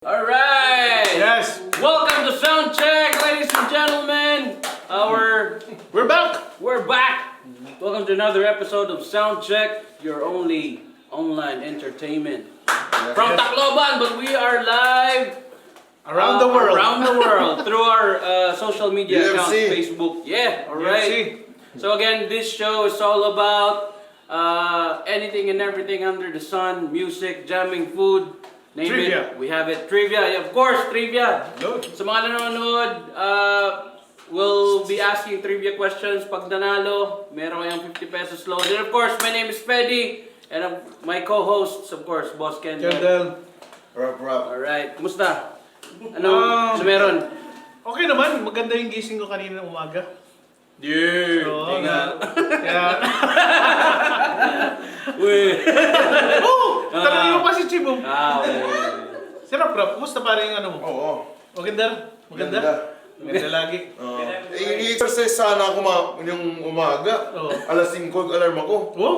Alright! Yes! Welcome to Soundcheck, ladies and gentlemen! We're back! We're back! Welcome to another episode of Soundcheck, your only online entertainment. From Tacloban, but we are live Around the world. Around the world through our social media accounts, UFC. Facebook. Yeah, alright. So again, this show is all about anything and everything under the sun, music, jamming, food, name Trivia. it. We have it. Trivia, yeah, of course, trivia. Good. Sa mga nanonood, we'll be asking trivia questions. Pag nanalo, meron kayong 50 pesos load. And of course, my name is Freddy. And my co-hosts, of course, Boss Ken. Kendall. Rap. Alright, kumusta? Ano meron? Okay naman, maganda yung gising ko kanina ng umaga. Yeah, Oo, nga. Kaya... Uy. Oh! Tanongin mo pa si Chibong. Okay. Si Rap, kumusta pare yung ano mo? Oo. Maganda? Maganda lagi. I-exercise sana ako yung umaga. Oo. Alas 5 alarm ako. Wow!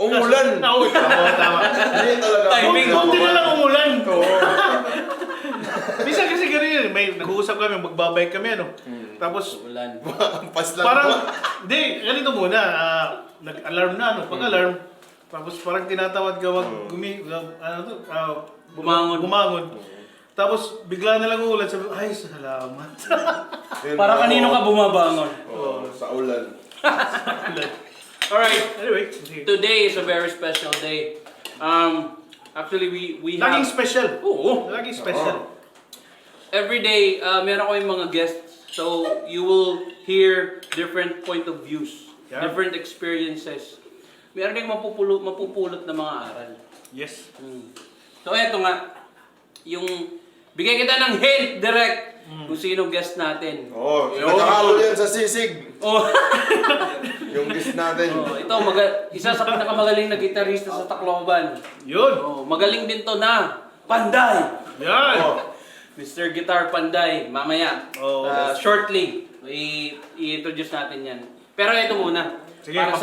Umulan! Tama. Hindi talaga. Timing. Kunti na lang umulan. Oo. Minsan kasi ganyan, may nag-uusap kami, magbabike kami ano. Tapos, Ulan. Pas lang parang, ba? hindi, ganito muna, nag-alarm na ano, pag-alarm. Tapos parang tinatawad ka bumangon. Tapos bigla na lang uulan, sabi ko, ay salamat. Yun, Para kanino ka bumabangon? Oo, sa ulan. Alright, Anyway, sige. today is a very special day. Actually, we have... Laging special. Oo. Laging special. Every day, meron kaming mga guests. So, you will hear different point of views. Yeah. Different experiences. Meron ding mapupulot na mga aral. Yes. So, eto nga. Yung... Bigay kita ng hint direct kung sino guest natin. Oo, Yun. nakahalo yan sa sisig. Oh. Yung guest natin. Oh, ito, isa sa pinakamagaling na gitarista sa Tacloban. Yun. Oh, magaling din to na Panday. Yan. Oo. Mr. Guitar Panday, mamaya. Oh, Shortly, i-introduce natin yan. Pero ito muna. Sige, para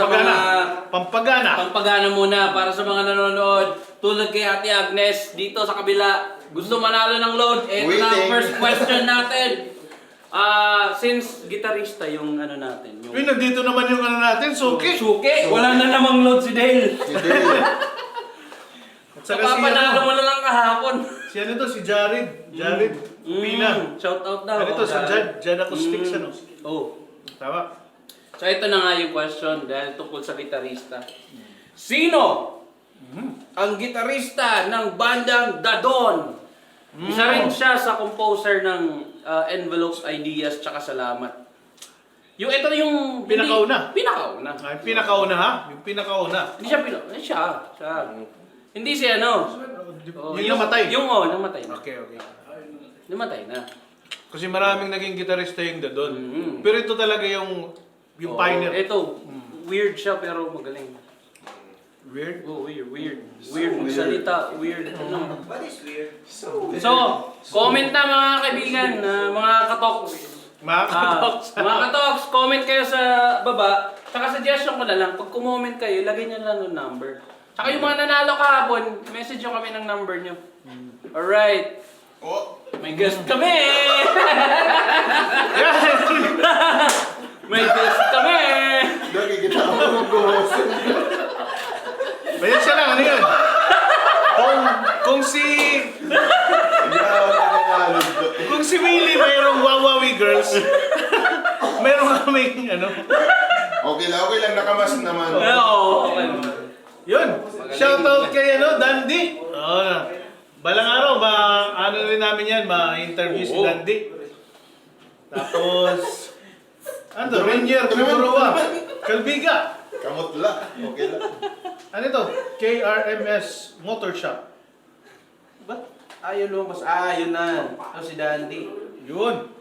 pampagana. Pampagana muna para sa mga nanonood. Tulad kay Ate Agnes, dito sa kabila. Gusto manalo ng load. Ito na ang first question natin. Since gitarista yung ano natin. Uy, nandito naman yung ano natin, Suki. Suki! Wala na namang load si Dale. Si Dale. At saka si Papanalo ano, mo na lang kahapon. si ano to, si Jared. Pina. Shout out daw. Ano to, sa Jad Acoustics, ano? Oh. Tama. So ito na nga yung question dahil tungkol sa gitarista. Sino ang gitarista ng bandang Dadon? Isa rin siya sa composer ng Envelopes, Ideas, tsaka Salamat. Yung ito yung... Pinakauna. Pinakauna. Ay, pinakauna ha? Yung pinakauna. Hindi siya pinakauna. Siya. Hindi siya ano. Yung namatay. Namatay na. Okay. Namatay na. Kasi maraming naging gitarista yung Dadon. Mm-hmm. Pero ito talaga yung pioneer. Ito, weird siya pero magaling. Weird? Oh, weird. Weird magsalita, weird. Ano? What is weird? So, comment na mga kaibigan, mga katoks. Mga katoks. Mga katoks, comment kayo sa baba. Saka suggestion ko na lang, pag kumoment kayo, ilagay nyo lang yung number. Saka yung mga nanalo kahapon, message nyo kami ng number nyo. Alright. Oh. May guest kami! May guest kami! Nakikita ako mag-host. Ayan siya lang, ano yun? Kung si Willie mayroong Wawawi Girls, mayroong kaming ano. Okay lang, nakamas naman. Oo, okay. Yun, shoutout kay Dandy. Balang araw, ano rin namin yan, ma-interview si Dandy. Tapos, Rainier, Tumuroa, Kalbiga. Kamutla. Okay lang. Ano ito? KRMS Motor Shop. Ba't ayaw lumabas? Yun na. Ito si Dandy. Yun.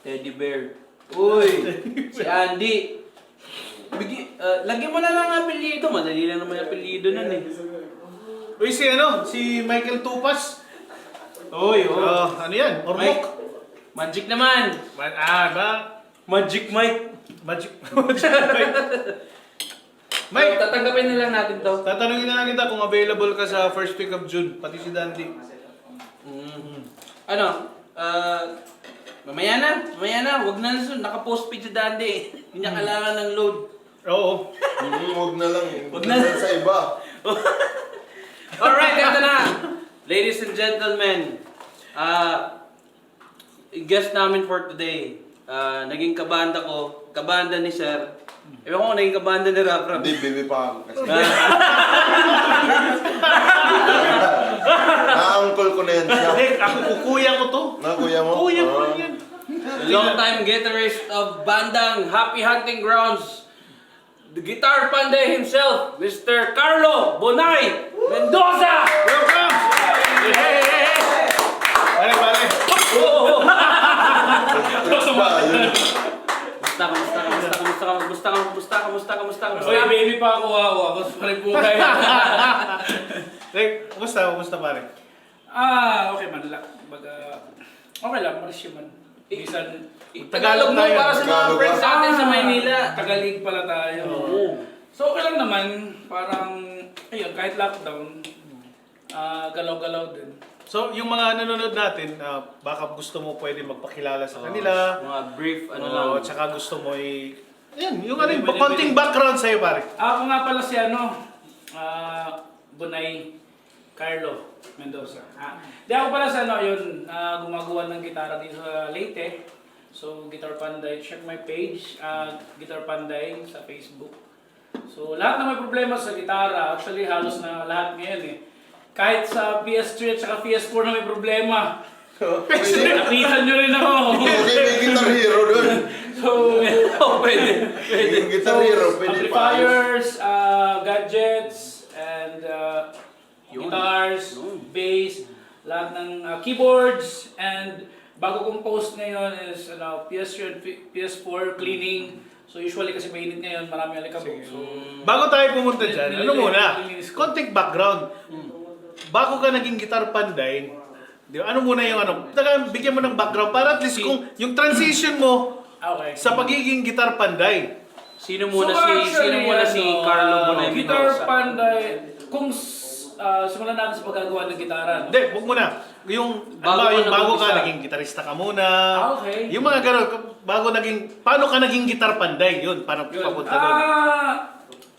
Teddy Bear. Uy! Si Andy. Lagyan mo na lang ang apelyido. Madali lang naman yung apelyido nun eh. Uy, si Michael Tupas. Uy, Ano yan? Ormok. Magic naman. Magic Mike. Magic. Mike, tatanggapin na lang natin to. Tatanungin na lang kita kung available ka sa first week of June, pati si Dandy. Ano? Mamaya na. Huwag na naka-postpaid si Dandy. Hindi niya kailangan ng load. Oo. Huwag na lang. Wag na lang. Sa iba. Alright, ito na. Ladies and gentlemen, guest namin for today. Naging kabanda ni Sir. Ewan ko kung naging kabanda ni Rap. Hindi, baby pa ako. Kasi na-uncle ko na yan siya. Ako kukuya ko to. Kuya mo? Kuya ko yan. Long-time guitarist of bandang Happy Hunting Grounds, the guitar panday himself, Mr. Carlo Bonay Mendoza! Welcome! Hey! Pare. Kamusta? Oy, baby pa ako. Ako pa rin po kayo. Kumusta pare? Okay man lang. Okay lang, marisya man. Bisan, Tagalog mo tayo. para sa mga Tagalog friends ba? natin sa Maynila. Tagalig pala tayo. So, okay lang naman. Parang, ayun, kahit lockdown, galaw-galaw din. So, yung mga nanonood natin, baka gusto mo pwede magpakilala sa kanila. Mga brief, lang. At saka gusto mo yan, yung Pwede, konting background sa'yo pare. Ako nga pala si Bunay Carlo Mendoza. Di ako pala sa gumagawa ng gitara dito sa Leyte. So, Guitar Panday, check my page, Guitar Panday sa Facebook. So, lahat na may problema sa gitara, actually halos na lahat ngayon eh. Kahit sa PS3 at saka PS4 na may problema. Napitan nyo rin ako. Okay, may Guitar Hero dun. So, Pwede. Yung Guitar Hero, pwede pa. amplifiers, gadgets, and guitars, bass, lahat ng keyboards, and bago kong post ngayon is PS3 and PS4 cleaning. So usually kasi mainit ngayon, marami alikabok. So, Bago tayo pumunta dyan, ano muna? Nilinis ko. Konting background. Bago ka naging guitar panday, di ba, ano muna yung bigyan mo ng background para at least kung yung transition mo okay. sa pagiging guitar panday. Sino muna si Carlo Bonay Guitar Mendoza? Panday, kung simulan natin sa paggagawa ng gitara. No? Hindi, huwag muna. Yung bago ka naging gitarista ka muna. Okay. Yung mga gano'n, paano ka naging guitar panday? Yun, parang papunta doon.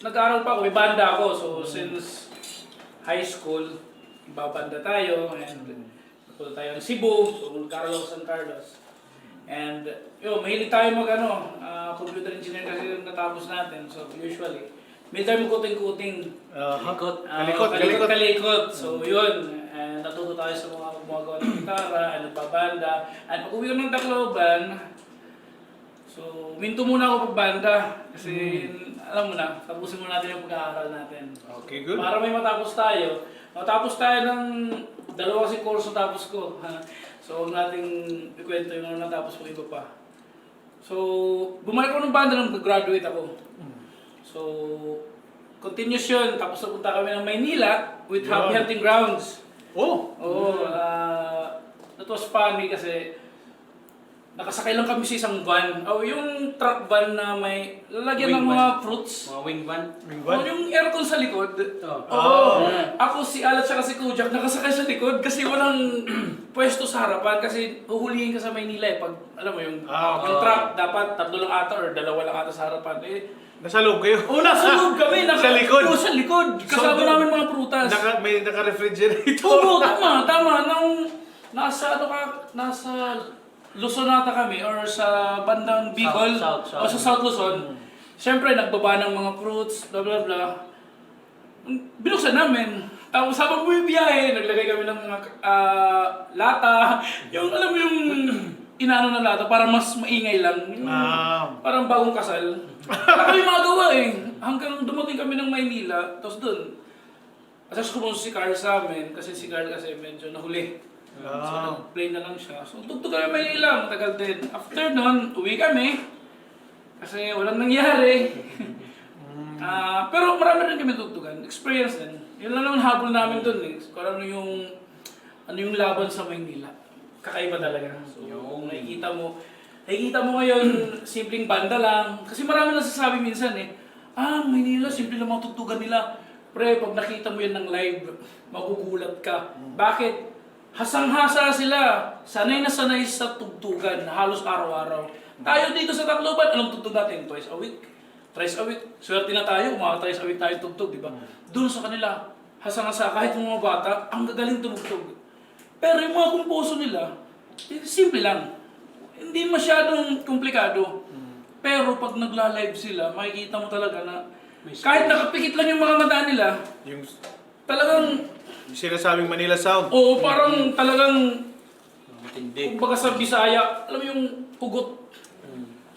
Nag-aaral pa ako, may banda ako. So since high school, babanda tayo and napunta tayo ng Cebu, so nag-aaral ako sa San Carlos. And mahilig tayo computer engineer kasi yung natapos natin. So usually, may tayo kuting-kuting. Kalikot. So yun, natuto tayo sa mga gumagawa ng gitara, nagbabanda. At pag-uwi ko ng Tacloban, so minto muna ako pagbanda. Kasi alam mo na, tapusin muna natin yung pag-aaral natin. Okay, good. Para may matapos tayo. Matapos tayo ng 2 kasi kurso tapos ko. So huwag nating ikwento yung natapos ko iba pa. So bumalik ko ng banda nung graduate ako. So continuous yun. Tapos napunta kami ng Maynila with Happy Hunting Grounds. That was funny kasi nakasakay lang kami sa isang van. Yung truck van na may lalagyan ng mga fruits. Mga wing van? Yung aircon sa likod. Ako, si Alat, saka si Kujak, nakasakay sa likod kasi walang pwesto sa harapan kasi huhulihin ka sa Maynila eh. Pag, alam mo yung truck, dapat 3 lang ata or 2 lang ata sa harapan. Nasa loob kayo? Nasa loob kami. Sa likod? Sa likod. Kasama namin mga prutas. May naka-refrigerator? Oo, tama. Nasa Luzon nata kami or sa bandang Bicol South. o sa South Luzon. Siyempre, nagbaba ng mga fruits, blah blah blah. Binuksan namin. Tapos habang bumibiyahe, naglagay kami ng mga lata. Yung alam mo yung inaano na lata para mas maingay lang. Parang bagong kasal. Wala kami magawa eh. Hanggang dumating kami ng Maynila, tapos dun. Tapos kumunso si Carl sa amin, kasi si Carl kasi medyo nahuli. So nag-play na lang siya. So tugtog kami Maynila, matagal din. After nun, uwi kami. Kasi walang nangyari. Pero marami rin kami tugtugan. Experience din. Yun lang naman habol namin dun eh. Kung ano yung laban sa Maynila. Kakaiba talaga. So kung nakikita mo ngayon, simpleng banda lang. Kasi marami nasasabi minsan eh, Maynila, simple lang mga tugtugan nila. Pre, pag nakita mo yan ng live, magugulat ka. Bakit? hasang-hasa sila. Sanay na sanay sa tugtugan, halos araw-araw. Tayo dito sa Tacloban, anong tugtog natin? Twice a week. Thrice a week. Swerte na tayo, mga thrice a week tayo tugtog, di ba? Doon sa kanila, hasang-hasa, kahit mga bata, ang gagaling tumugtog. Pero yung mga kumposo nila, simple lang. Hindi masyadong komplikado. Pero pag nagla-live sila, makikita mo talaga na kahit nakapikit lang yung mga mata nila, Yung talagang, sinasabing Manila Sound. oo, parang talagang, Matindi. kumbaga sa Bisaya, alam mo yung pugot.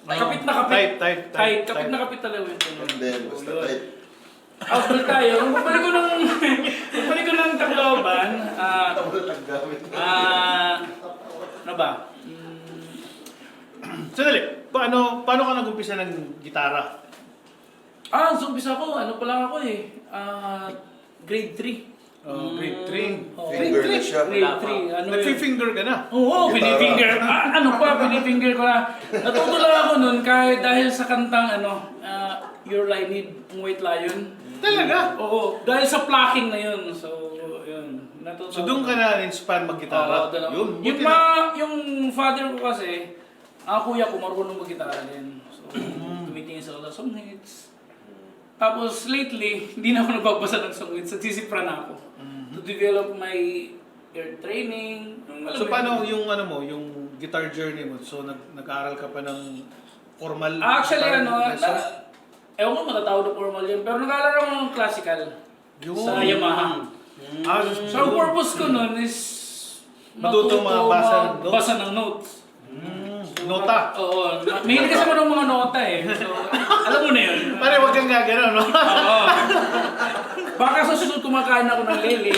Kapit na kapit. Tight. Kapit na kapit talaga yun. Hindi, basta tight. Outbreak tayo. Pagbalik ko ng Tacloban, ano ba? Sandali, paano ka nag-umpisa ng gitara? So umpisa ko, ano pa lang ako eh. Grade 3. Grade 3. Finger na siya. Grade 3. Ano yun? Nag-finger ka na? Oo, Gitara. pinifinger. Pinifinger ko na. Natuto lang ako nun kahit dahil sa kantang Your Lie Need, White Lion. Talaga? Oo, dahil sa plucking na yun. So, yun. Natuto. So doon ka na-inspire mag-gitara? Oo, doon ako. Yun, Yung, buti na. yung father ko kasi, ang kuya ko marunong mag-gitara din. So, tumitingin sa mga song hits. Tapos lately, hindi na ako nagbabasa ng song hits. Nagsisipra na ako. To develop my ear training. So paano yung yung guitar journey mo? So nag-aaral ka pa ng formal Actually, guitar lesson? ewan ko matatawag na formal yun, pero nag-aaral ako ng classical sa Yamaha. So, ang purpose ko nun is Matuto magbasa ng notes? basa ng notes. Nota. Oo. Mahilig kasi ako ng mga nota eh. So, alam mo na yun. Pare, wag kang gagano, no? Oo. Baka sa susunod kumakain ako ng lili.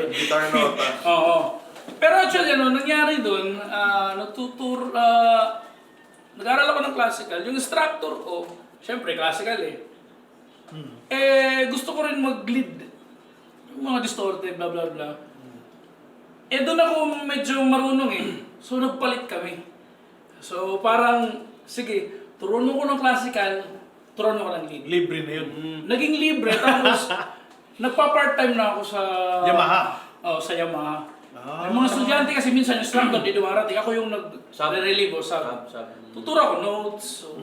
Guitar nota. Oo. Pero actually, nangyari doon, nag-aral ako ng classical. Yung instructor ko, syempre classical eh. Gusto ko rin mag-lead. Yung mga distorted, blah blah blah. Doon ako medyo marunong eh. So nagpalit kami. So parang, sige, turuno ko ng classical, turuno ko ng lead. Libre na yun. Naging libre, tapos nagpa-part-time na ako sa Yamaha? Oo, sa Yamaha. May mga estudyante kasi minsan yung instructor di dumarating. Ako yung nag-relieve o sub. Tuturo ako notes. So,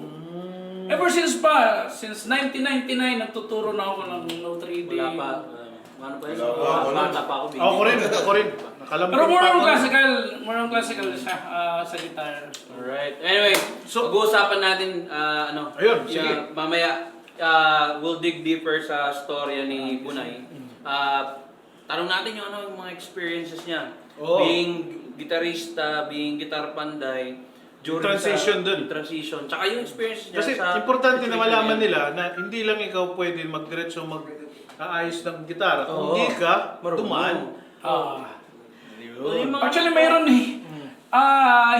ever since 1999, nagtuturo na ako ng note reading. Wala pa. Ano pa yun? Wala pa. Bata pa ako. Ako rin. Nakalambing Pero more pa on ako. classical siya sa guitar. Alright. Anyway, So- pag-uusapan natin, Ayun, sige. mamaya, we'll dig deeper sa storya ni Bunay. Tanong natin yung mga experiences niya. Oo. Being gitarista, being guitar panday, during Transition dun. Transition. Tsaka yung experience niya Kasi sa importante na situation malaman niya. nila na hindi lang ikaw pwede magdiretso mag-aayos ng gitara. Oo. Hindi ka Marunong. dumaan. Yung mga- Actually, mayroon eh.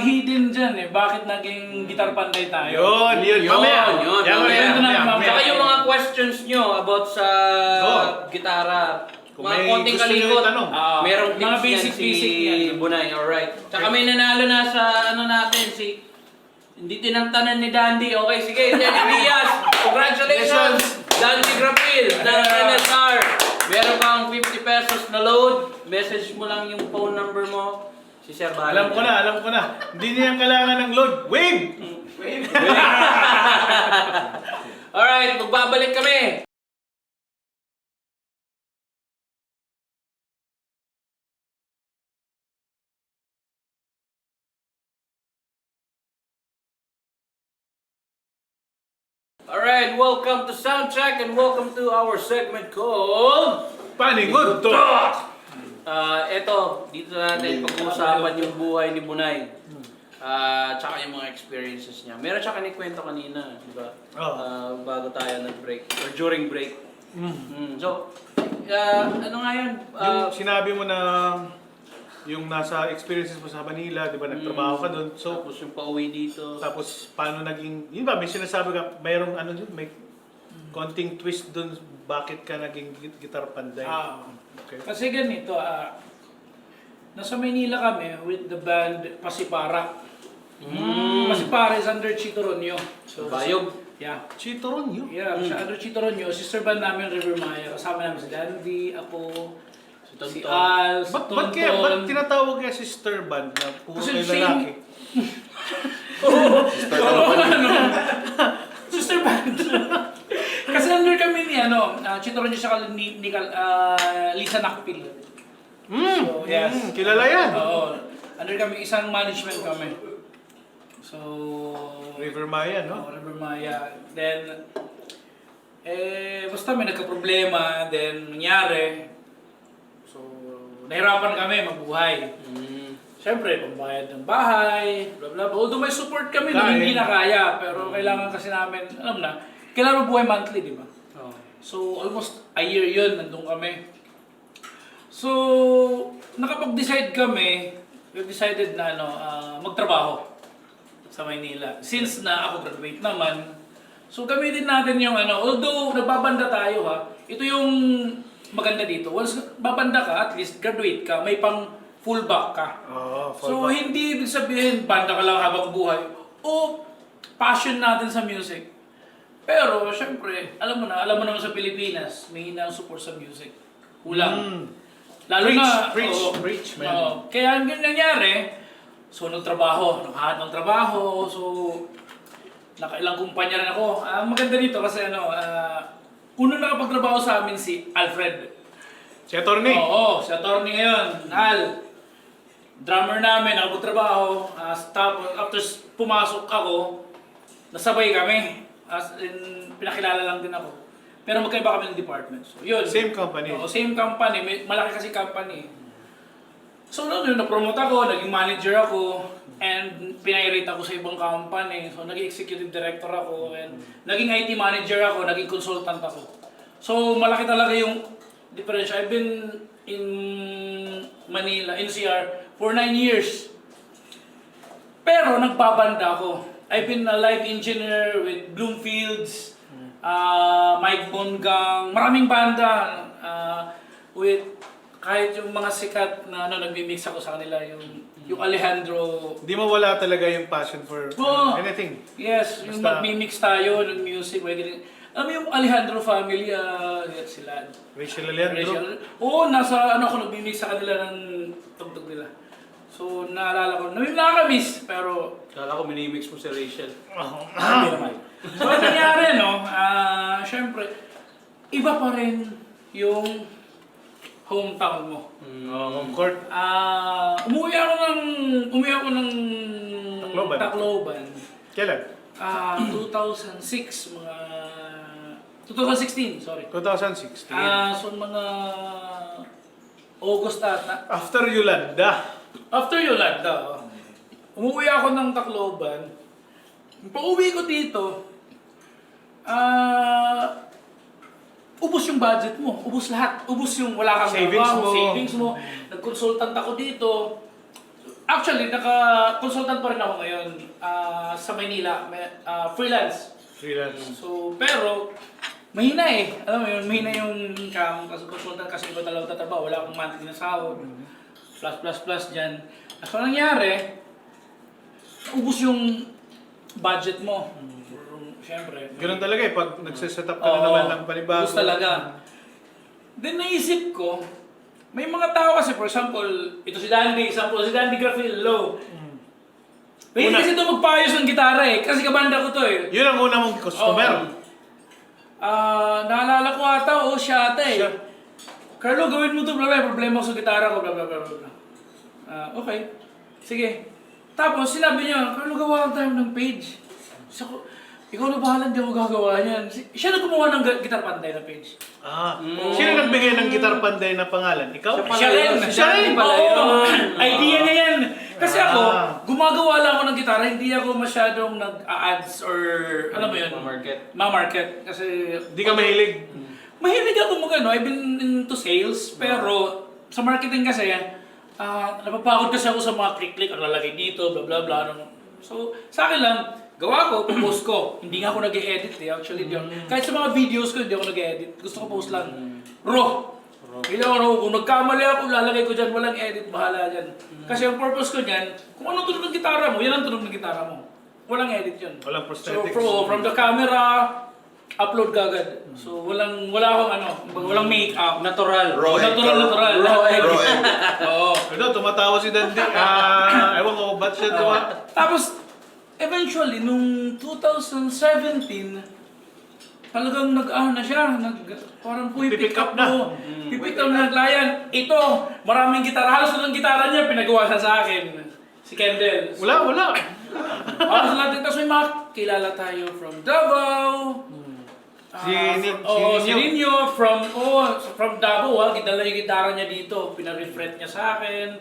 Hidden dyan eh. Bakit naging guitar panday tayo? Yun. Yun, Mamaya. yun, Yan, mamaya. mamaya. Tsaka yung mga questions nyo about sa gitara, Kung mga may konting gusto nyo kalikot, itanong. merong Mga tips basic yan si yan. Bunay, alright. Tsaka may nanalo na sa natin, hindi tinantanan ni Dandy. Okay, sige, Danny Diaz. Congratulations, Dandy Grapil, ng NSR. Meron kang 50 pesos na load. Message mo lang yung phone number mo. Si Sir Bala. Alam ko na. Hindi niya kailangan ng load. Wave! Alright, magbabalik kami. Alright, welcome to Soundcheck and welcome to our segment called Paningod to! Eto, dito natin pag-uusapan yung buhay ni Bunay. Tsaka yung mga experiences niya. Meron siya kinikwento kanina, di ba? Oo. Bago tayo nag-break, or during break. So, ano nga yun? Yung sinabi mo na yung nasa experiences mo sa Manila, di ba, nagtrabaho ka doon. So, Tapos yung pauwi dito. tapos paano naging, yun ba, may sinasabi ka, mayroong ano yun, may konting twist doon, bakit ka naging guitar panday? Okay. Kasi ganito, nasa Maynila kami with the band Pasipara. Pasipara is under Chito Ronyo. So, Bayog. yeah. Chito Ronyo? Yeah, siya under Chito Ronyo. Sister band namin, River Maya. Kasama namin si Dandy, ako, si Al, si Ba't Tonton. tinatawag kaya sister band na puro Kasi kayo same- lalaki? Sister band. Kasi under kami ni Chito Ronjo siya ni Lisa Nakpil. So, yes. Kilala yan. Oo. Under kami, isang management kami. So, River Maya, no? River Maya. Then, basta may nagka-problema, then nangyari. So, nahirapan kami mabuhay. Siyempre, pambayad ng bahay, blah blah blah. Although may support kami na hindi na kaya, pero kailangan kasi namin, alam na, kailangan mabuhay monthly, di ba? So, almost a year yun, nandun kami. So, nakapag-decide kami, we decided na magtrabaho sa Maynila. Since na ako graduate naman, so gamitin natin yung although nagbabanda tayo ito yung maganda dito. Once babanda ka, at least graduate ka, may pang fullback ka. So, hindi ibig sabihin, banda ka lang habang buhay. O, passion natin sa music. Pero, syempre, alam mo naman sa Pilipinas, may hinang support sa music. Kulang. Lalo Preach, man. Kaya ang nangyari, so nakahanap ng trabaho, so nakailang kumpanya rin ako. Ang maganda dito kasi unang nakapagtrabaho sa amin si Alfred. Si attorney? Oo, si attorney ngayon, Al. Drummer namin, nakapagtrabaho. Tapos, after pumasok ako, nasabay kami. As in, pinakilala lang din ako. Pero magkaiba kami ng department. So, yun. Same company? Oo, same company. Malaki kasi company. So, noon, na-promote ako, naging manager ako, and pinay-rate ako sa ibang company. So, naging executive director ako, and naging IT manager ako, naging consultant ako. So, malaki talaga yung difference. I've been in Manila, NCR, for 9 years. Pero, nagbabanda ako. I've been a live engineer with Bloomfields, Mike Bongang, maraming banda with kahit yung mga sikat na nagmi-mix ako sa kanila, yung Alejandro. Di mo wala talaga yung passion for anything? Yes, yung magmi-mix tayo ng music. Alam mo yung Alejandro family, sila. Rachel Alejandro? Oo, nasa ako nagmi-mix sa kanila ng tugtog nila. So, naalala ko, nakakamiss, pero... Kala ko minimix mo si Rachel. Hindi naman. So, ang nangyari, syempre, iba pa rin yung hometown mo. Home court? Umuwi ako ng Tacloban. Kailan? 2006, 2016, sorry. 2016. So, mga August ata. After Yolanda. After Yolanda, umuwi ako ng Tacloban. Pag-uwi ko dito, ubos yung budget mo, ubos lahat. Ubos yung wala kang savings mo. Nag-consultant ako dito. Actually, naka-consultant pa rin ako ngayon sa Maynila, freelance. So, pero, mahina alam mo yun, mahina yung income kasi consultant kasi iba talaga tatrabaho, wala akong monthly na sahod. Plus dyan. So, nangyari, ubos yung budget mo. Siyempre. Ganun talaga pag nagsiset up ka na naman ng panibago. Ubos talaga. Then naisip ko, may mga tao kasi, for example, ito si Dandy Graffillo. May kasi ito magpaayos ng gitara kasi kabanda ko to Yun ang una mong customer. Naalala ko ata, siya ata Carlo, gawin mo to, problema ko sa gitara ko, blah blah blah blah. Okay, sige. Tapos sinabi niya, Carlo, gawa tayo ng page. Sabi ko, ikaw na bahala, hindi ako gagawa niyan. Siya na gumawa ng Guitar Panday na page. Sino nagbigay ng Guitar Panday na pangalan? Ikaw? Siya rin. Idea niya yan. Kasi ako, gumagawa lang ako ng gitara, hindi ako masyadong nag-ads or, alam mo yun? Ma-market. Kasi... Di ka mahilig? Mahilig ako I've been into sales, pero sa marketing kasi, napapagod kasi ako sa mga click-click, ang lalagay dito, blah blah blah. So, sa akin lang, gawa ko, post ko. Hindi nga ako nag-edit actually. Kahit sa mga videos ko, hindi ako nag-edit. Gusto ko post lang. Raw. Hindi ako raw. Kung nagkamali ako, lalagay ko dyan, walang edit, bahala dyan. Kasi ang purpose ko dyan, kung anong tunog ng gitara mo, yan ang tunog ng gitara mo. Walang edit yun. Walang prosthetics. So, from the camera, upload kagad. So wala akong walang make-up. Natural. Natural. Raw egg. Oo. Ito, tumatawa si Dandy. Ewan ko, ba't siya tuwa? Tapos, eventually, nung 2017, talagang na siya, parang Pipick up na. Pipick up na naglayan. Ito, maraming gitara, halos ng gitara niya, pinagawa siya sa akin. Si Kendall. Wala. Halos natin, tapos may mga kilala tayo from Davao. Si Ninyo from Davao, gitala yung gitara niya dito, pina-refret niya sa akin.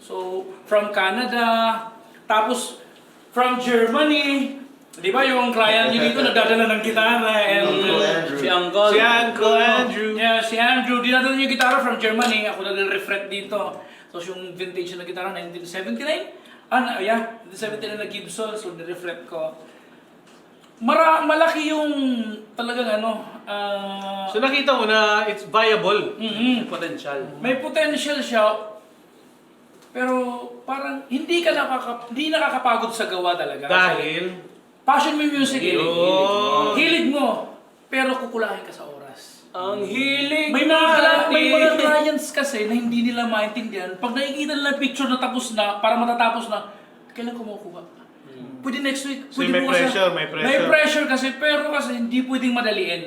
So, from Canada, tapos from Germany, di ba yung client niya dito nagdadala ng gitara and Si Uncle. Si Uncle Andrew. yeah, si Andrew, dinadala niya yung gitara from Germany, ako nag-refret dito. So yung vintage na gitara 1979, 1979 na Gibson, so ni-refret ko. Malaki yung talagang So nakita mo na it's viable. Potential. may potential siya, pero parang hindi nakakapagod sa gawa talaga. Dahil? Passion mo yung music eh. Yun. Hilig mo, pero kukulahin ka sa oras. Ang hilig. May mga clients kasi na hindi nila maintindihan. Pag nakikita nila picture na tapos na, para matatapos na, kailan kumukuha? Pwede next week. So Pwede may bukas pressure, na. may pressure. May pressure kasi, pero kasi hindi pwedeng madaliin.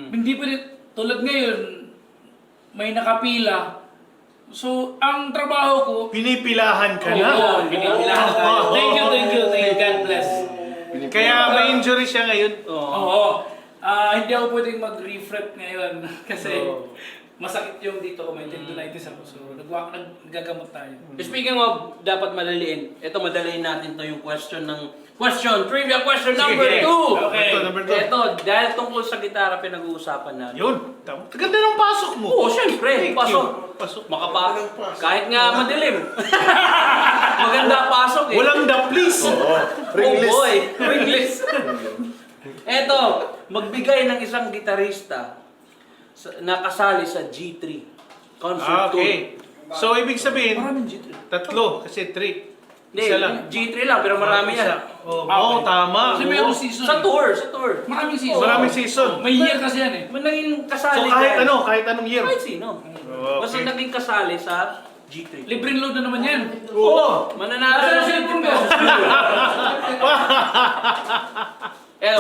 Hindi pwede, tulad ngayon, may nakapila. So, ang trabaho ko, Pinipilahan ka na. Oo, pinipilahan tayo. Thank you. God bless. Kaya may injury siya ngayon. Oo. Hindi ako pwedeng mag-refret ngayon kasi masakit yung dito ko, may tendonitis ako. So, nagagamot tayo. Speaking of dapat madaliin, ito madaliin natin to yung trivia question Sige, number 2. Okay. Ito, number 2. Ito, dahil tungkol sa gitara pinag-uusapan natin. Yun. Ganda ng pasok mo. Oo, syempre. Thank you. Pasok. Kahit nga madilim. Maganda pasok eh. Walang the please. Ringless. Oh boy, ringless. Eto, magbigay ng isang gitarista nakasali sa G3 concert Okay. So, ibig sabihin, Maraming G3. tatlo kasi 3. Hindi, Isa lang. G3 lang, pero marami yan. Oo, tama. Kasi meron season. Sa tour. Maraming season. Maraming season. May year kasi yan eh. Naging So, kasali kahit ka. kahit anong year. Kahit sino. Okay. Basta naging kasali sa G3. Libreng load na naman yan. Oo. Mananalo Nasa ng cellphone 50 ko. pesos.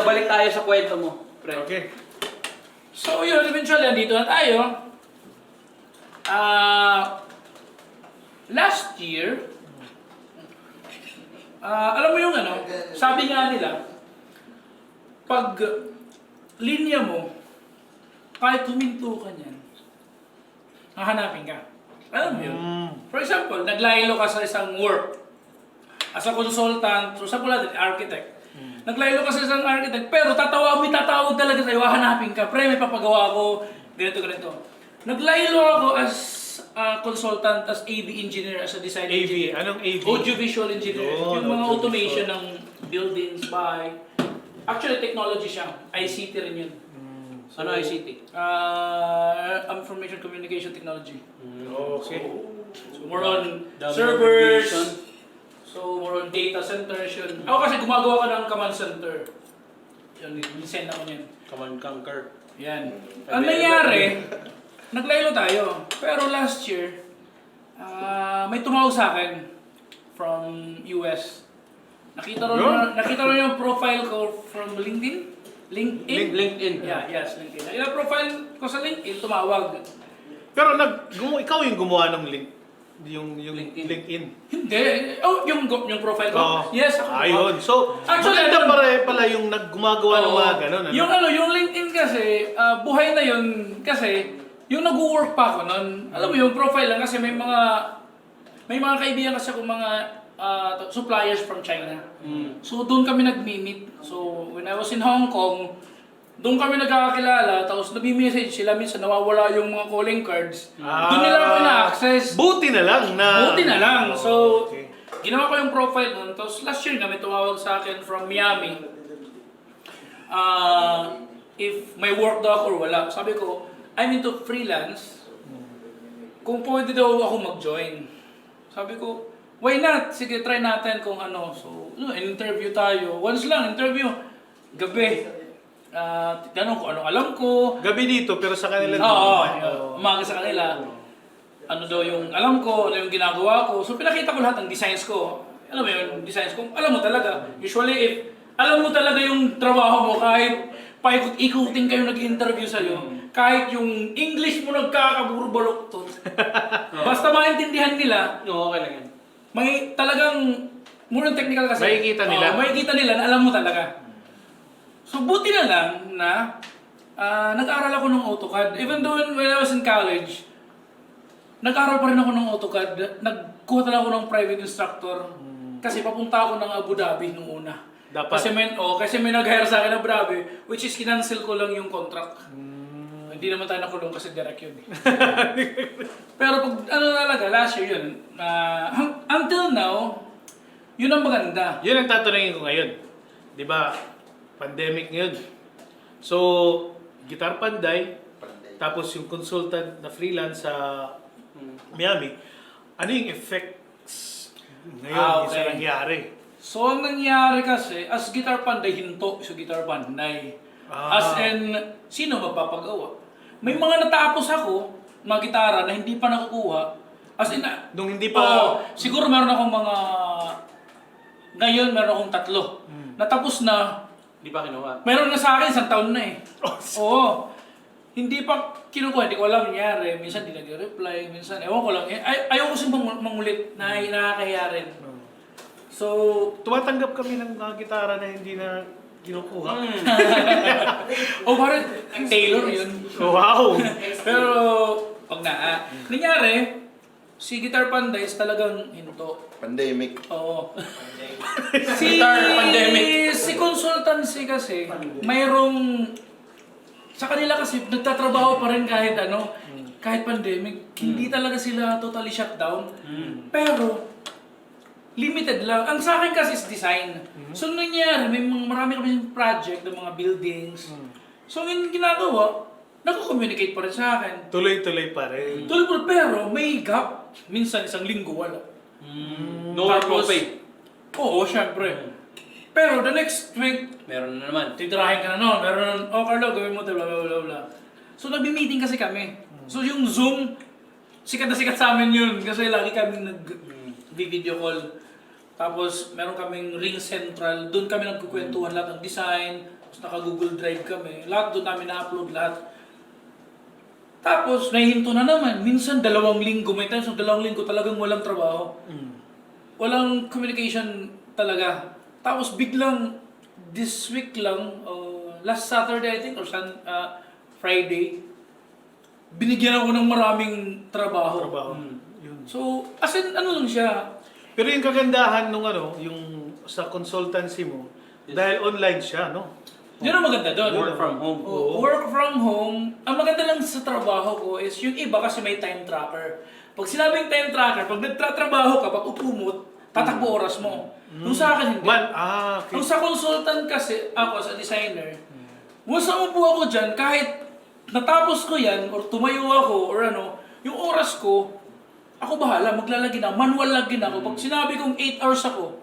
Balik tayo sa kwento mo. Pre. Okay. So yun, eventually, andito na tayo. Last year, alam mo yung sabi nga nila, pag linya mo, kahit huminto ka niyan, hahanapin ka. Alam mo yun? For example, naglaylo ka sa isang work, as a consultant, for example natin, architect. Naglaylo ka sa isang architect, pero tatawag talaga sa'yo, hahanapin ka. Pre, may papagawa ako, ganito. Naglaylo ako as a consultant, as AV engineer, as a design engineer. Anong AV? Audiovisual engineer. Yun, Yung mga audiovisual. automation ng buildings, bahay. Actually, technology siya. ICT rin yun. Ano ICT? Information Communication Technology. Okay. So, more on Dami servers. navigation. So, more on data centers yun. Ako kasi gumagawa ka ng command center. Yun, design ako niyan. Command Conquer. Yan. Ang nangyari, naglaylo tayo. Pero last year, may tumawag sa akin from US. Nakita ro yung profile ko from LinkedIn. LinkedIn. Yeah, yes, LinkedIn. Nakita profile ko sa LinkedIn, tumawag. Pero ikaw yung gumawa ng link. Yung LinkedIn. LinkedIn. Hindi. Oh, yung profile ko? Oo. Yes, ako. Ayun. So, Actually, maganda pala yung gumagawa ng mga ganun. Ano? Yung LinkedIn kasi, buhay na yun kasi, yung nag-work pa ako nun, alam mo yung profile lang kasi may mga kaibigan kasi akong mga suppliers from China. So doon kami nag-meet. So when I was in Hong Kong, doon kami nagkakakilala, tapos nag-message sila, minsan nawawala yung mga calling cards. Doon nila ako na-access. Buti na lang. So, Okay. ginawa ko yung profile nun. Tapos last year nga may tumawag sa akin from Miami. If may work daw ako or wala. Sabi ko, I'm into freelance. Kung pwede daw ako mag-join. Sabi ko, why not? Sige, try natin kung ano. So, interview tayo. Once lang, interview. Gabi. Tinanong ko anong alam ko. Gabi dito, pero sa kanila Umaga sa kanila. Ano daw yung alam ko, ano yung ginagawa ko. So pinakita ko lahat ng designs ko. Alam mo yun, designs ko. Alam mo talaga. Usually, if alam mo talaga yung trabaho mo, kahit paikot-ikutin kayo nag-interview sa'yo, kahit yung English mo nagkakaburbaloktot, basta maintindihan nila, Okay lang yan. may talagang, muna technical kasi. Makikita nila. Makikita nila na alam mo talaga. So buti na lang na nag-aral ako ng AutoCAD. Even though when I was in college, nag-aral pa rin ako ng AutoCAD. Nagkuha talaga ako ng private instructor. Kasi papunta ako ng Abu Dhabi nung una. Dapat. Kasi may nag-hire sa akin ng Abu Dhabi, which is kinancel ko lang yung contract. Hindi naman tayo nakulong kasi direct yun. Pero pag ano talaga, last year yun. Until now, yun ang maganda. Yun ang tatanungin ko ngayon. Di ba, pandemic ngayon. So, Guitar Panday, tapos yung consultant na freelance sa Miami, ano yung effects ngayon sa nangyari? So, ang nangyari kasi, as Guitar Panday, hinto sa Guitar Panday. As in, sino magpapagawa? May mga natapos ako, mga gitara na hindi pa nakukuha. As in, Nung hindi pa... siguro meron akong mga... Ngayon, meron akong 3. Natapos na, Di pa kinuha. meron na sa akin, 1 taon na eh. Oo. Hindi pa kinukuha, hindi ko alam nangyari. Minsan hindi nag-reply, minsan, ewan ko lang. Ayaw ko kasi mangulit na nakakahiya rin. So, Tumatanggap kami ng mga gitara na hindi na kinukuha. parang Taylor yun. Wow! Pero, wag na. Nangyari, si Guitar Panday is talagang hinto. Pandemic. Oo. Guitar pandemic. Si consultancy kasi, mayroong... Sa kanila kasi, nagtatrabaho pa rin kahit kahit pandemic. Hindi talaga sila totally shutdown. Pero, limited lang. Ang sa akin kasi is design. So, nangyari, marami kami project ng mga buildings. So, yung ginagawa, nagko-communicate pa rin sa akin. Tuloy-tuloy pa rin. Tuloy, pero may gap. Minsan, 1 linggo, wala. No work, no pay. Oo, syempre. Pero the next week, Meron na naman. titirahin ka na nun. Meron nun, Carlo, gawin mo ito, bla bla bla bla. So, nag-meeting kasi kami. So, yung Zoom, sikat na sikat sa amin yun. Kasi lagi kami nag-video call. Tapos, meron kaming Ring Central. Doon kami nagkukwentuhan lahat ng design. Tapos, naka-Google Drive kami. Lahat doon namin na-upload lahat. Tapos, nahihinto na naman. Minsan, 2 linggo. May times, 2 linggo talagang walang trabaho. Walang communication talaga. Tapos, biglang, this week lang, last Saturday I think, or Friday, binigyan ako ng maraming trabaho. Yun. So, as in, ano lang siya, Pero yung kagandahan nung yung sa consultancy mo, dahil online siya, no? yun ang maganda doon. Work from home. Work from home, ang maganda lang sa trabaho ko is yung iba kasi may time tracker. Pag sinabing time tracker, pag nagtatrabaho ka, pag upumot, tatakbo oras mo. Nung sa akin hindi. Okay. Nung sa consultant kasi, ako sa designer, once na upo ako dyan, kahit natapos ko yan, or tumayo ako, or yung oras ko, ako bahala, maglalagin ako, manual lagin ako. Pag sinabi kong 8 hours ako,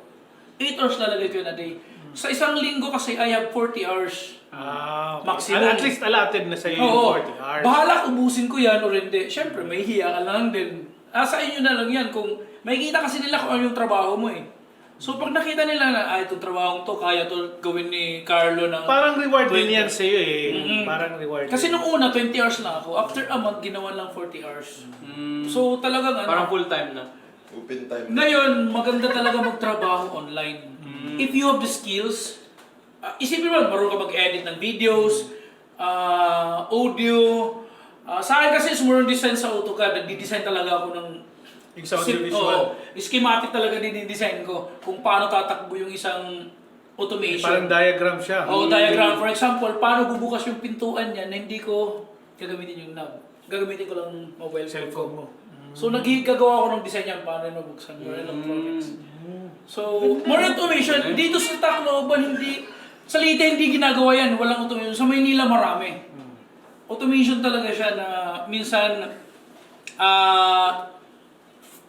8 hours lalagay ko yun a day. Sa 1 linggo kasi, I have 40 hours. Okay. Maximum. At least allotted na sa iyo Oo. yung 40 hours. Bahala ubusin ko yan or hindi. Siyempre, may hiya ka lang din. Sa inyo na lang yan. Kung makikita kasi nila kung ano yung trabaho mo eh. So pag nakita nila na, itong trabaho to, kaya to gawin ni Carlo na... Parang reward 20. din yan sa iyo eh. Parang reward. Kasi nung una, 20 hours lang ako. After a month, ginawa lang 40 hours. So talagang Parang full time na. Open time. Ngayon, maganda talaga magtrabaho online. If you have the skills, isipin mo, marunong ka mag-edit ng videos, audio. Sa akin kasi, sumurong design sa AutoCAD, nagdi-design talaga ako ng yung sound visual. Schematic talaga din-design ko kung paano tatakbo yung isang automation. Parang diagram siya. Diagram. For example, paano bubukas yung pintuan niya na hindi ko gagamitin yung knob. Gagamitin ko lang mobile Cellphone mo. So, nagigagawa ko ng design niya paano nabuksan more electronics. So, more automation. Dito sa Tacloban, sa Leyte hindi ginagawa yan. Walang automation. Sa Maynila marami. Automation talaga siya na minsan,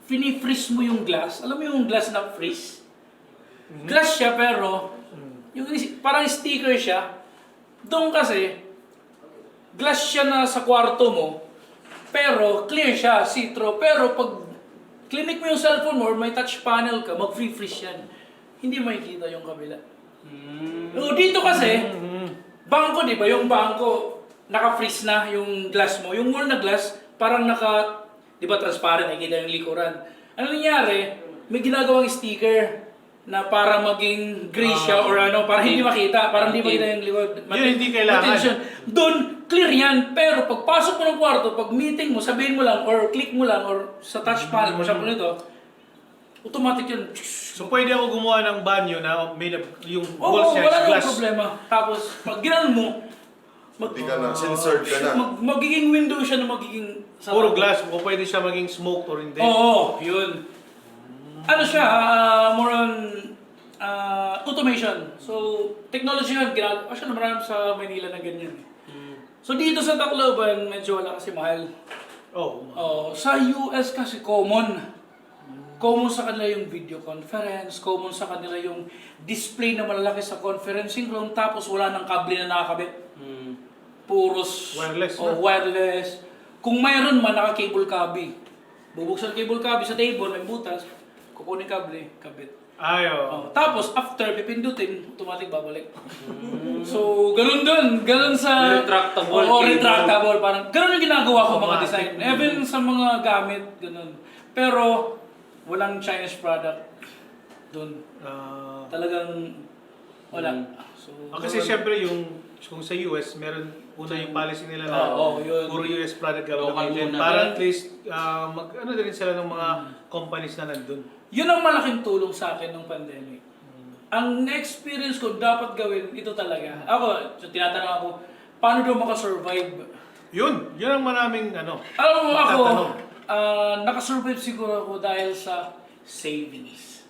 fini-freeze mo yung glass. Alam mo yung glass na freeze? Glass siya pero, yung parang sticker siya. Doon kasi, glass siya na sa kwarto mo, pero clear siya, see-through. Pero pag clinic mo yung cellphone mo or may touch panel ka, mag-free-freeze yan. Hindi makikita yung kabila. So, dito kasi, bangko, di ba? Yung bangko, naka-freeze na yung glass mo. Yung wall na glass, parang di ba, transparent, nakikita yung likuran. Ano nangyari? May ginagawang sticker na para maging gray siya or ano, para hindi makita, para hindi makita yung likod. Yun, hindi kailangan. Doon, clear yan. Pero pagpasok mo ng kwarto, pag meeting mo, sabihin mo lang, or click mo lang, or sa touch panel mo, siya po nito, automatic yun. So pwede ako gumawa ng banyo na made of yung walls niya wala is nang glass. problema. Tapos, pag ginanon mo, Hindi ka na, censored ka na. magiging window siya na magiging... Puro glass, o pwede siya maging smoked or hindi. Oo, yun. Ano siya, more on automation. So, technology yun, actually marami sa Manila na ganyan. So, dito sa Tacloban, medyo wala kasi mahal. Sa US kasi common. Common sa kanila yung video conference, common sa kanila yung display na malalaki sa conferencing room, tapos wala nang kable na nakakabit. Puros wireless na. wireless. Kung mayroon man, naka-cable copy. Bubuksan cable copy sa table, may butas, kukunin kable, kabit. Tapos, after pipindutin, automatic babalik. So, ganun dun. Ganun sa... Retractable. Retractable. Parang, ganun yung ginagawa ko mga design. Even sa mga gamit, ganun. Pero, walang Chinese product dun. Talagang, wala. So, kasi syempre kung sa US, meron una yung policy nila na yun. puro US product Local gagamitin. muna. Para at least, ano din sila ng mga companies na nandun. Yun ang malaking tulong sa akin ng pandemic. Ang na-experience ko dapat gawin, ito talaga. Ako, tinatanong ako, paano daw makasurvive? Yun ang maraming Alam mo ako, tatanong. nakasurvive siguro ako dahil sa savings.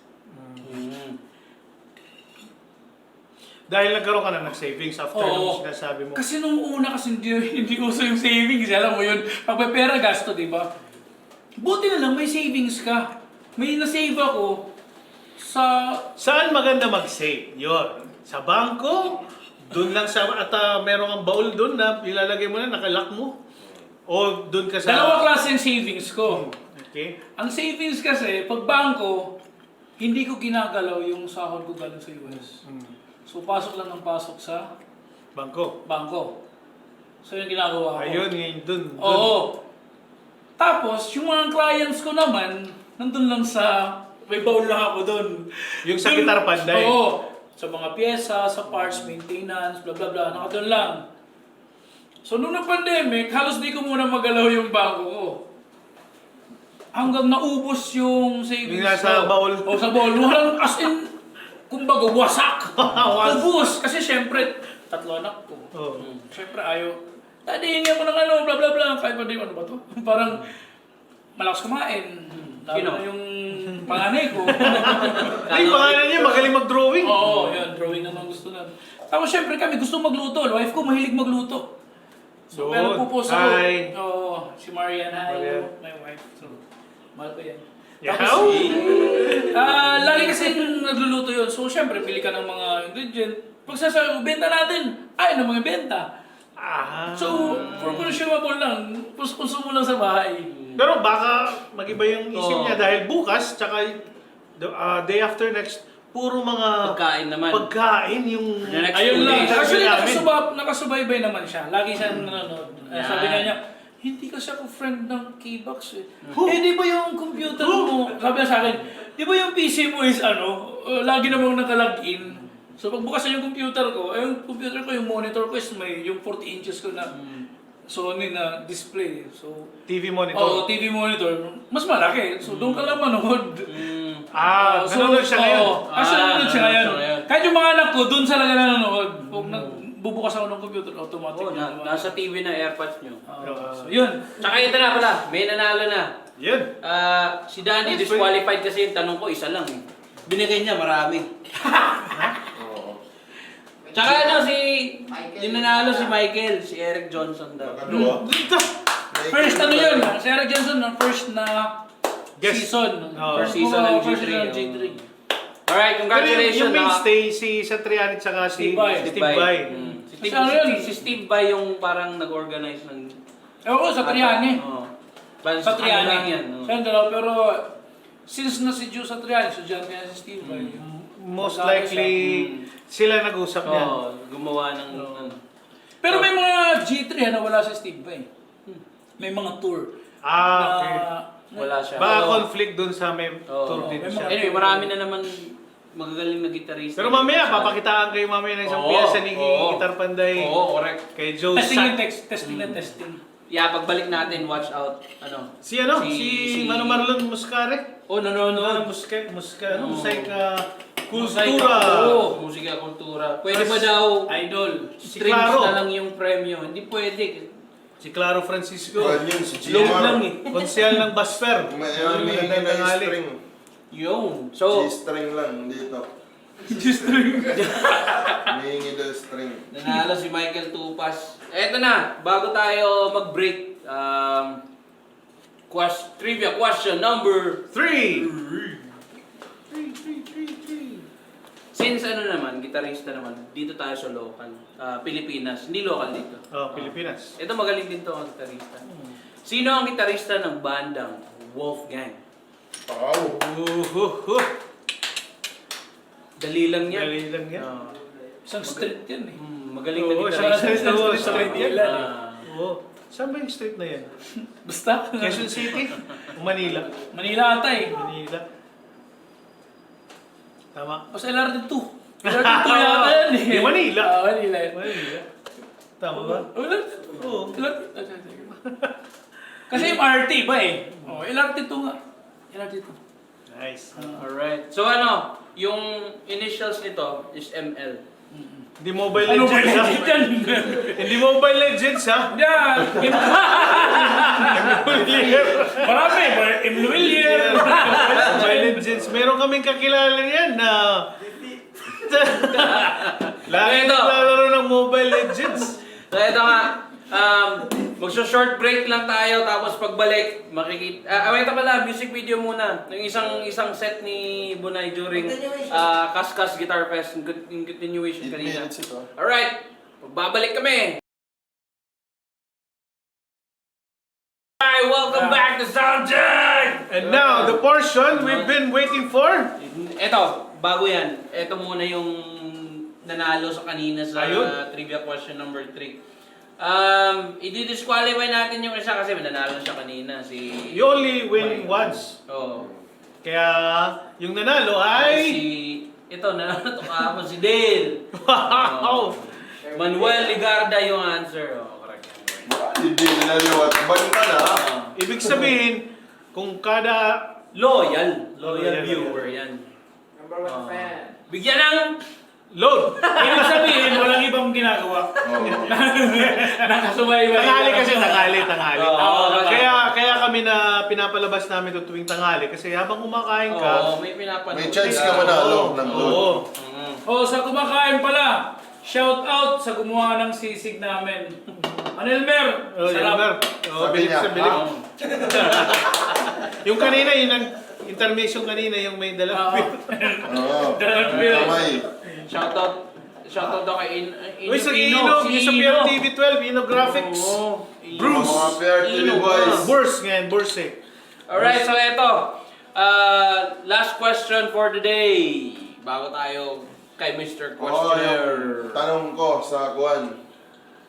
Dahil nagkaroon ka na ng-savings after nung sinasabi mo. Kasi nung una kasi hindi uso yung savings. Alam mo yun, pagpapera gasto, di ba? Buti na lang may savings ka. May na-save ako sa... Saan maganda mag-save? Yun. Sa bangko? Doon lang at meron kang baul doon na ilalagay mo na, nakalock mo? O doon ka sa... Dalawa klase yung savings ko. Okay. Ang savings kasi, pag bangko, hindi ko ginagalaw yung sahod ko galing sa US. So, pasok lang ng pasok sa Bangko. So, yung ginagawa ko. Ayun, ngayon doon. Oo. Tapos, yung mga clients ko naman, nandun lang sa... May baul lang ako doon. Yung sa Guitar Panday. Oo. Sa mga pyesa, sa parts, maintenance, bla bla bla. Nakadun lang. So, nung na-pandemic, halos di ko muna magalaw yung bangko ko. Hanggang naubos yung savings Yung nasa baul. O, sa baul. Walang, as in, kumbaga, wasak. Ubus. Kasi syempre, 3 anak ko. Syempre, ayaw. Daddy, hingi ako ng ano, bla bla bla. Kahit pa di, ano ba to? Parang, malakas kumain. Lalo na yung panganay ko. Ay, pangalan niya, magaling mag-drawing. Oo, yun. Drawing naman gusto na. Tapos syempre kami, gusto magluto. Wife ko, mahilig magluto. So, pero pupos ako. Hi. Oo, si Marian. Hi, Marian. my wife. So, mahal ko yan. Yeah. Tapos, lagi kasi nagluluto yun. So, syempre, pili ka ng mga ingredient. Pag sasabi mo, benta natin. Ayaw na mga benta. So, for consumable lang. Consumo lang sa bahay. Pero baka mag-iba yung isip niya dahil bukas, tsaka day after next, puro mga Pagkain naman. Pagkain yung... Ayun lang. Actually, namin. nakasubaybay naman siya. Lagi siya nanonood. Sabi niya, hindi kasi ako friend ng KBOX eh. Di ba yung computer mo, sabi niya sa akin, di ba yung PC mo is lagi namang nakalagin. So pagbukasan yung computer ko, yung monitor ko is may yung 40 inches ko na Sony na display. So, TV monitor. Oo, TV monitor. Mas malaki. So doon ka lang manood. Nanonood siya ngayon. Nanonood siya ngayon. Kahit yung mga anak ko, doon sila nanonood. Pag bubukas ako ng computer, automatic. Nasa TV na AirPods nyo. So, yun. Tsaka ito na pala, may nanalo na. Yun. Si Danny, disqualified kasi yung tanong ko, isa lang eh. Binigay niya, marami. Tsaka yung nanalo si Michael, si Eric Johnson daw. First yun, si Eric Johnson, first na Guest. season. First season ng First G3. season ng G3. Alright, congratulations. Yung mainstay, si Satriani at saka si Steve Vai. Steve Vai. Si Steve Vai yung parang nag-organize ng... Oo, sa Triani. Oo. Sa Ano lang Triani. yan. Sa dalawa, pero since na si Joe sa Triani, so dyan kaya si Steve Vai. Most likely, sila nag-usap niyan. Oo, gumawa ng... Pero may mga G3 na wala si Steve Vai. May mga tour. Okay. Wala siya. Baka Oo. conflict dun sa may tour din May siya. Anyway, marami na naman magagaling na gitarista. Pero mamaya, papakitaan kayo mamaya ng isang Oo, piyesa ni oo. Guitar Panday. Oo, correct. Kay Joe Testing yung Sack. testing. Yeah, pagbalik natin, watch out. Ano? Si Mano Marlon Muscare. Oh, nanonood. Musca, Oo. Musika, Musika, Kultura. oo, musika, kultura. Pwede ba daw Idol. Si streams Claro. na lang yung premyo? Hindi pwede. Si Claro Francisco. Kuhan yun, si Load lang Gmar. eh. Konsyal ng Basfer. May humihingi na yung string. Yun. So, G-string lang dito. Humihingi daw yung string. nanalo si Michael Tupas. Eto na, bago tayo mag-break, trivia question number 3. Since ano naman, gitarista naman, dito tayo sa local, Pilipinas, hindi local dito. Oh, Pilipinas. Ito magaling din to ang gitarista. Sino ang gitarista ng bandang Wolfgang? Wow! Dali lang yan. Dali lang yan. Isang street yan eh. Magaling na Oo, gitarista. street yan. Ah. Oo. Saan ba yung street na yan? Basta. Quezon City? O Manila? Manila ata eh. Manila. Tama. O sa LRT2. LRT2 yata yan eh. Di Manila. Manila. Manila. Tama ba? O LRT2. Oo. Kasi yung RT ba eh. O LRT2 nga. LRT2. Nice. Alright. So ano, yung initials nito is ML. Hindi Mobile Ano ba Legends ha? yan? Hindi Mobile Legends ha? Yan. Marami. Emluilier. Mobile Legends. Meron kaming kakilala yan na... Lagi Ito. naglalaro ng Mobile Legends. So ito nga, magso-short break lang tayo tapos pagbalik makikita. Wait pala, music video muna. Yung isang set ni Bunay during Kaskas Guitar Fest in continuation 8 kanina. minutes ito. Alright, babalik kami. Hi, welcome back to Soundcheck! And now, the portion we've been waiting for. Ito, bago yan. Ito muna yung nanalo sa kanina sa Ayun. trivia question number 3. I-disqualify natin yung isa kasi nanalo siya kanina. You only win once. Oh. Kaya, yung nanalo ay... Ito, nanalo to kahapon si Dale. Wow! Manuel Ligarda yung answer. Oh, correct. Hindi nilaliwat. Banta na. Ibig sabihin, kung kada... Loyal Loyal viewer yan. Number 1 fan. Bigyan ng... Load! Ibig sabihin, walang ibang ginagawa. Nakasubay-bay. Tanghali kasi, tanghali. Oo, Kaya kami na pinapalabas namin ito tuwing tanghali kasi habang kumakain ka, may pinapanood. May chance ka manalo ng oo. load. Oh, sa kumakain pala. Shout out sa gumawa ng sisig namin. Anelmer, Oh, sarap. Sabi niya, bilib. Yung kanina, yung intermission kanina, yung may dalang beer. Oo. Dalang beer. Kamay. Shoutout daw kay Uy, sa Ino, yung sa PRTV 12, Ino Graphics. Bruce. Mga PRTV boys. Burs ngayon, Burs eh. Alright, so ito. Last question for the day. Bago tayo kay Mr. Oo, Questioner. yung tanong ko sa kuwan.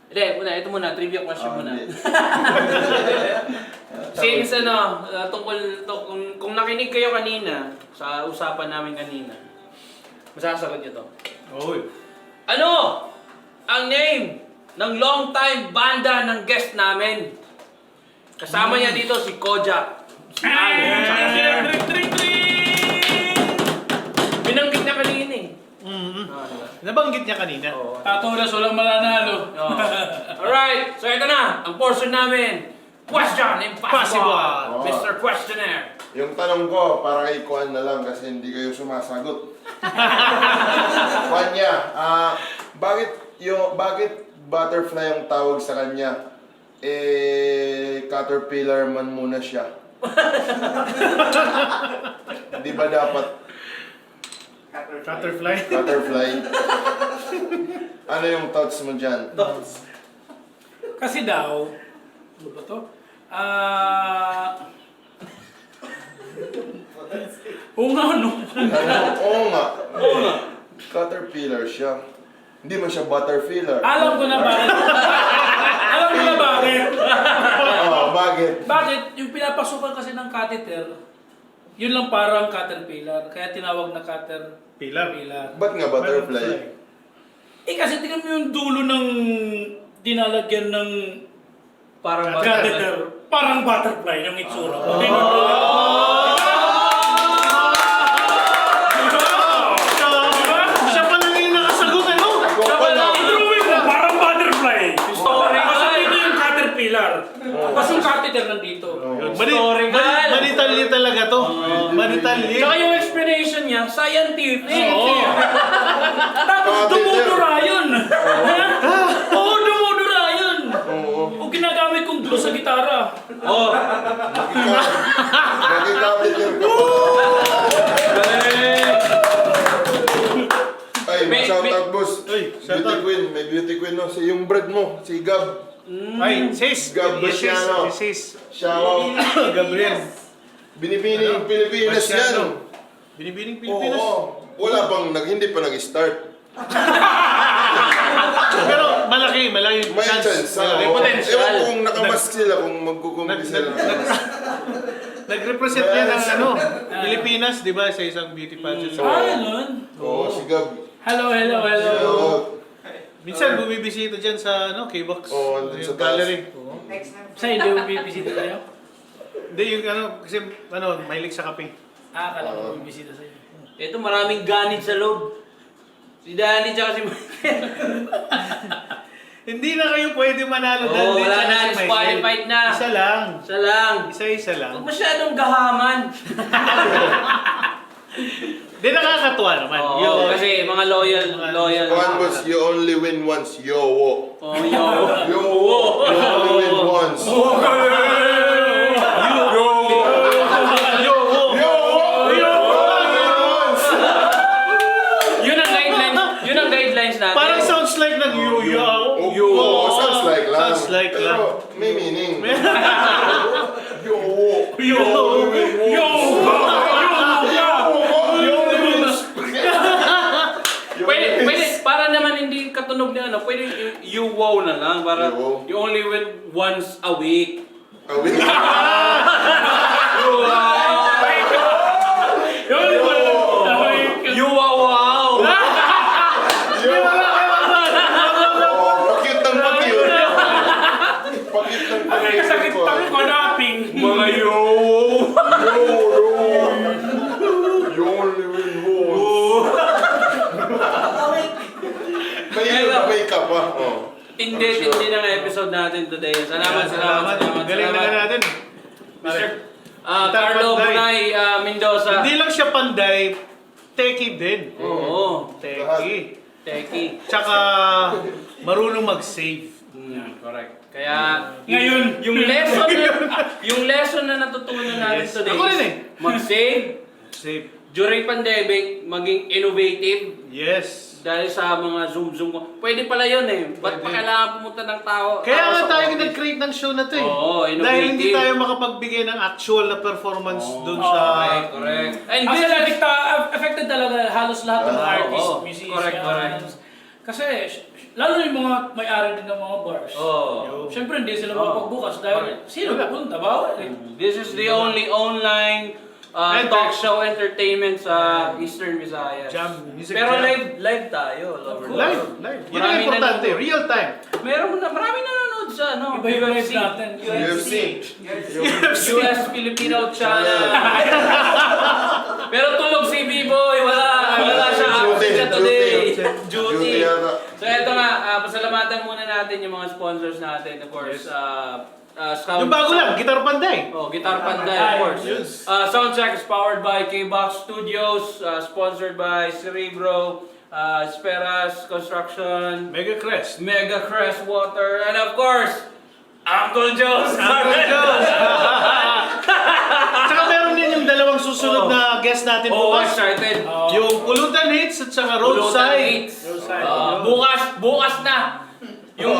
Hindi, ito muna, trivia question muna. hindi. Since kung nakinig kayo kanina, sa usapan namin kanina, masasagot nyo to. Oy. Ano ang name ng long time banda ng guest namin? Kasama niya dito si Kojak. Si Allen. Tsaka si Eric. Binanggit niya kanina eh. Diba? Nabanggit niya kanina. Oo. Tatulas, walang mananalo. Oo. Alright, so ito na, ang portion namin. Question Impossible! Impossible. Mr. Questioner. Yung tanong ko, para kay Kuan na lang kasi hindi kayo sumasagot. Kuan niya, bakit butterfly ang tawag sa kanya? Caterpillar man muna siya. Di ba dapat Butterfly. Butterfly. Ano yung thoughts mo dyan? Kasi daw, ano ba to? Oo nga, no? Oo nga. Caterpillar siya. Hindi mo siya butterfiller. Alam ko na bakit. Alam ko na bakit. Oo, bakit? Bakit? Yung pinapasukan kasi ng catheter, yun lang parang caterpillar. Kaya tinawag na caterpillar. Ba't nga butterfly? Kasi tingnan mo yung dulo ng dinalagyan ng Parang catheter. Parang butterfly yung itsura. Siya pa lang yung nakasagot, ano? Siya pala. I-drawing mo, parang butterfly. Kasi dito yung caterpillar. Kasi yung catheter nandito. Manitalye talaga to. Manitalye. Tsaka yung explanation niya, scientific. Tapos Catheter. dumudura yun. Oo, dumudura yun. Oo. O ginagamit kong glue sa gitara. Oh, Nagkikapitir ka pa. Ay, shout-out boss. Ay, Beauty shout-out. queen. May beauty queen no. Si yung bread mo, si Gab. Ay, sis. Gab Basiano. Sis. Shout Gabriel. Binibining Pilipinas yan. Binibining Pilipinas. Oo. Wala bang hindi pa nag-start. Pero malaki yung May chance. chance. Malaki Oo. potential. Ewan kung nakamask sila, kung magkukumpi sila. Nag-represent yan ng Pilipinas, di ba, sa isang beauty pageant. Ganun. Oo, si Gab. Hello. Shout. Minsan bumibisita dyan sa KBOX. Oo, andun sa Yung taas. gallery. Next time. Sa'yo, di mo bibisita tayo? Hindi, yung kasi mahilig sa kape. Kala ko bibisita sa'yo. ito maraming ganit sa loob. Si Danny tsaka si Michael. Hindi na kayo pwede manalo dahil Oo, din wala siya na, si Michael. disqualified na. Isa lang. Isa lang. Isa lang. Huwag masyadong gahaman. Di nakakatuwa naman. Oo, kasi mga loyal. One was you only win once, yo. Oh, yo. Yo, you only win once. Yun ang guidelines natin. Parang sounds like Sounds like lang. Sounds like lang. Pero may meaning. Yo. Pwede, para naman hindi katunog na ano, pwede you wow na lang. Para You wow. you only win once a week. You wow wow. Pakit ng pakit. Pakit ng pakit. Sakit pang konaping. Mga yo. You only win once. May ka pa. Tindi na nga episode natin today. Salamat. Galing na natin. Mr. Carlo Panday. Mendoza. Hindi lang siya panday, techie din. Oo. Techie. Teki. Tsaka marunong mag-save. Correct. Kaya Ngayon. yung lesson na natutunan natin Yes. today Ako rin eh. mag-save Save. during pandemic, maging innovative Yes. dahil sa mga Zoom ko. Pwede pala yun eh. Ba't pa Pwede. kailangan pumunta ng tao? Kaya tao nga sa tayo office? nag-create ng show na to eh. Oo, innovative. Dahil hindi tayo makapagbigay ng actual na performance dun sa... Correct. And Kasi this is... affected talaga halos lahat ng mga artists, oo. musicians. Correct. Kasi lalo yung mga may-ari din ng mga bars. Oh. Siyempre hindi sila makapagbukas dahil sino pupunta? Bawal eh. This is the only online talk show entertainment sa Eastern Visayas. Jam, music Pero jam. live tayo. Live. Yun ang Marami importante. nanonood. Real time. Marami nanonood sa Iba yung live natin. UFC. US Filipino channel. Pero tulog si B-Boy. Wala siya absent siya today. Duty yata. So eto nga, pasalamatan muna natin yung mga sponsors natin. Of course, Yung bago lang, Guitar Panday. Oh, Guitar Panday, of course. Soundcheck is powered by KBOX Studios, sponsored by Cerebro, Esperas Construction, Mega Crest. Mega Crest Water, and of course, Uncle Joe's. Tsaka meron din yung dalawang susunod na guest guest natin Oo, bukas. excited. Yung Pulutan Hits at saka Roadside. Roadside. Bukas na. Yung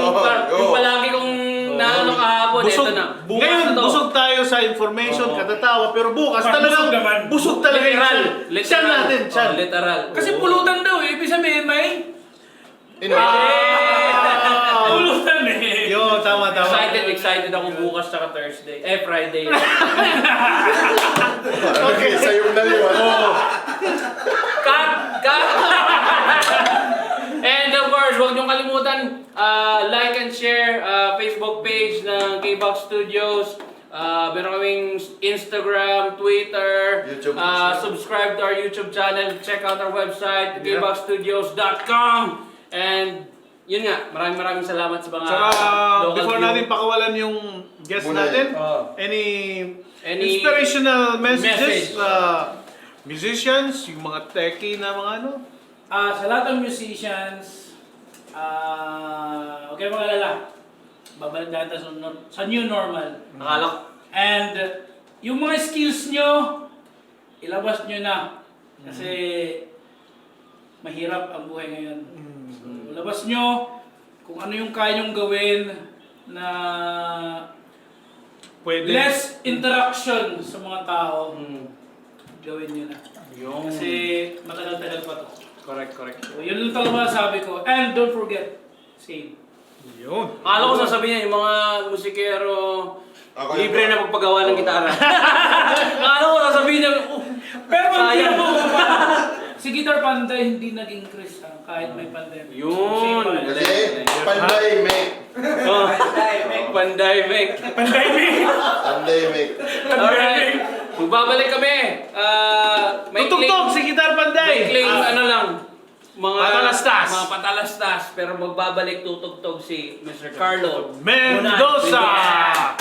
palagi kong naano kahapon, Busog. ito na. Bukas Ngayon, na to. busog tayo sa information, katatawa, pero bukas Busog talagang naman. busog talaga yung Literal. siya. Siya natin, siya. Literal. Kasi pulutan daw eh. Ibig sabihin may pulutan eh. Yo, tama. Excited ako bukas tsaka Thursday. Friday. Okay, sa'yo na yun. Cut! And of course, huwag niyong kalimutan, like and share Facebook page ng KBOX Studios. Meron kaming Instagram, Twitter, YouTube. subscribe to our YouTube channel, check out our website, kboxstudios.com. And yun nga, maraming salamat sa mga Saka, local before view. natin pakawalan yung guest Muna natin, Oh. any Message. inspirational messages musicians, yung mga techie na mga ano? Sa lahat ng musicians, okay mga lala, babalik natin sa new normal. Akala ko. And yung mga skills nyo, ilabas nyo na. Kasi mahirap ang buhay ngayon. So, ilabas nyo kung ano yung kaya nyong gawin na Pwede. less interaction sa mga tao. Gawin nyo na. Yung... Kasi matagal-tagal pa to. Correct. So, yun lang talaga sabi ko. And don't forget, save. Yun. Akala ko sasabihin niya, yung mga musikero, Ako yun. libre na pagpagawa ng gitara. Akala ko sasabihin niya, Pero pag sayang. mo, si Guitar Panday hindi naging Chris kahit may pandemic. Yun. Same pa rin. Kasi, pandemic. Oh, pandemic. Pandemic. Alright. Magbabalik kami. May Tutugtog si Guitar May Panday. claim, ano lang. Mga Patalastas. Mga patalastas. Pero magbabalik tutugtog si Mr. Carlo Mendoza. Muna,